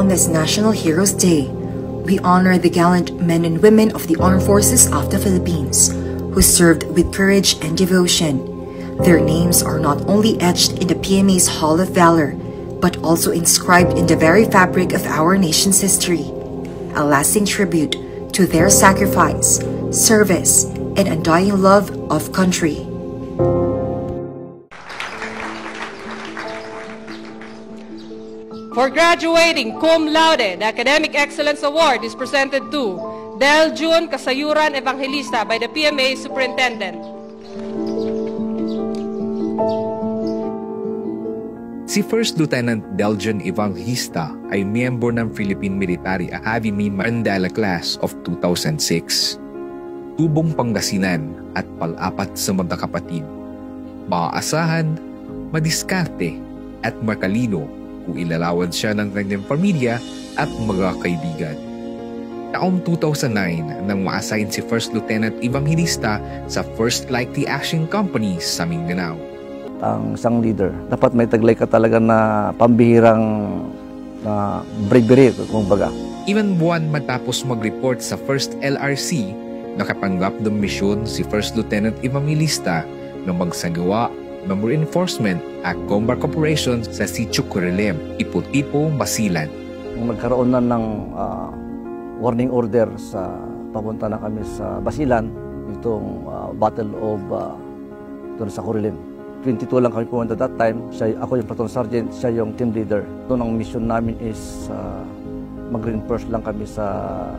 on this National Heroes Day, we honor the gallant men and women of the Armed Forces of the Philippines who served with courage and devotion. Their names are not only etched in the PMA's Hall of Valor, but also inscribed in the very fabric of our nation's history, a lasting tribute to their sacrifice, service, and undying love of country. For graduating cum laude, the Academic Excellence Award is presented to Del June Kasayuran Evangelista by the PMA Superintendent. Si First Lieutenant Del June Evangelista ay miyembro ng Philippine Military Academy Mandala Class of 2006. Tubong Pangasinan at pal-apat sa magkakapatid. Maaasahan, madiskarte at matalino kung ilalawad siya ng kanyang pamilya at mga kaibigan. Taong 2009 nang ma-assign si First Lieutenant Evangelista sa First Likely Action Company sa Mindanao. Ang isang leader, dapat may taglay ka talaga na pambihirang bravery, kumbaga. Ilang buwan matapos mag-report sa First LRC, nakapanggap ng misyon si First Lieutenant Evangelista na magsagawa ng reinforcement at combat operations sa Sitio Curilim, Ipo-Tipo, Basilan. Nung nagkaroon na ng warning order sa papunta na kami sa Basilan, itong Battle of sa Curilim. 22 lang kami pumunta that time. Ako yung platoon sergeant, siya yung team leader. Doon ang mission namin is mag-reinforce lang kami sa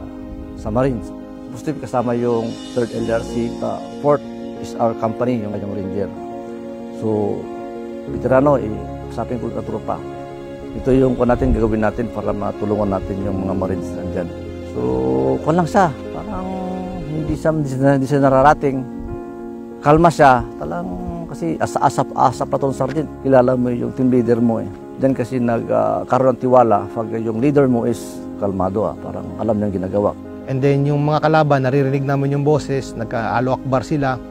Marines. Positive kasama yung 3rd LRC, 4th is our company, yung kanyang ranger. So, veterano, kasapin ko na tropa. Ito yung kung natin gagawin natin para matulungan natin yung mga Marines nandyan. So, kung lang siya, parang hindi siya nararating. Kalma siya, talang kasi asa platoon sergeant, kilala mo yung team leader mo eh. Diyan kasi nagkaroon ng tiwala pag yung leader mo is kalmado parang alam niyang ginagawa. And then yung mga kalaban, naririnig namin yung boses, nagka-alo akbar sila.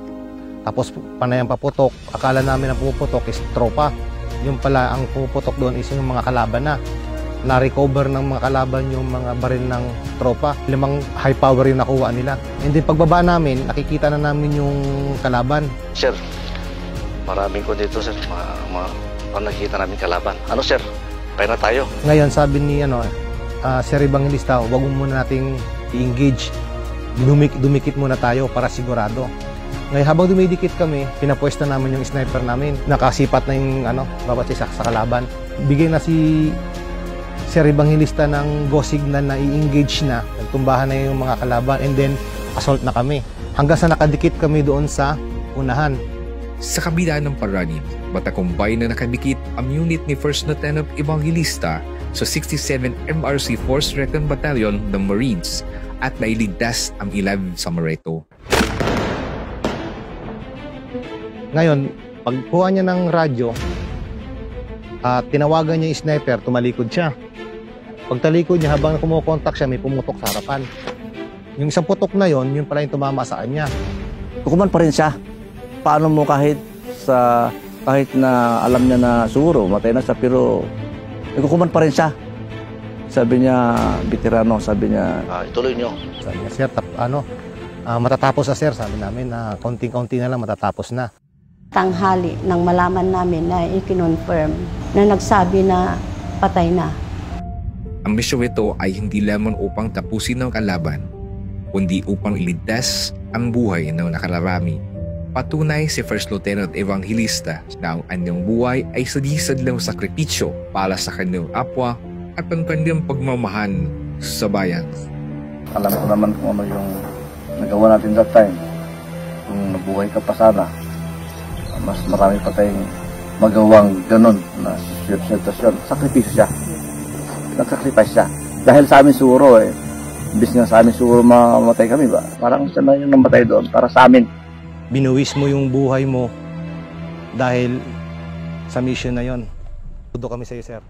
Tapos panayang paputok, akala namin ang puputok is tropa. Yung pala ang puputok doon is yung mga kalaban na. Na-recover ng mga kalaban yung mga baril ng tropa. 5 high power yung nakuha nila. And then pagbaba namin, nakikita na namin yung kalaban. Sir, maraming ko dito sir, nakikita namin kalaban. Ano sir, kaya na tayo. Ngayon sabi ni Sir Evangelista, wag mo muna nating i-engage. Dumikit muna tayo para sigurado. Ngayon, habang dumidikit kami, pinapwesto namin yung sniper namin. Nakasipat na yung bawat isa sa kalaban. Bigay na si Sir Evangelista ng go signal na i-engage na. Nagtumbahan na yung mga kalaban and then assault na kami. Hanggang sa nakadikit kami doon sa unahan. Sa kabila ng paranin, matakumbay na nakadikit ang unit ni First Lieutenant Evangelista sa 67 MRC Force Recon Battalion ng Marines at nailigtas ang 11 sa Mareto. Ngayon, pagkuha niya ng radyo, tinawagan niya yung sniper, tumalikod siya. Pagtalikod niya, habang kumukontak siya, may pumutok sa harapan. Yung isang putok na yon, yun pala yung tumama sa kanya. Kukuman pa rin siya. Paano mo kahit na alam niya na siguro, matay na siya, pero kukuman pa rin siya. Sabi niya, veterano, sabi niya, ituloy niyo. Sabi niya, sir, matatapos na sir, sabi namin, na konting-konti na lang matatapos na. Tanghali nang malaman namin na i-confirm na nagsabi na patay na. Ang misyon ito ay hindi lamang upang tapusin ng kalaban, kundi upang iligtas ang buhay ng nakararami. Patunay si First Lieutenant Evangelista na ang kanyang buhay ay sadisadlang sakripisyo para sa kanyang kapwa at ang kanyang pagmamahal sa bayan. Alam ko naman kung ano yung nagawa natin that time. Kung nabuhay ka pa sana, mas marami pa tayong magawang ganun na sitwasyon. Sakripisyo siya. Nagsacrifice siya. Dahil sa amin siguro imbis nga sa amin siguro mamatay kami ba? Parang siya na yung namatay doon para sa amin. Binuwis mo yung buhay mo dahil sa mission na yon. Tudo kami sa iyo, sir.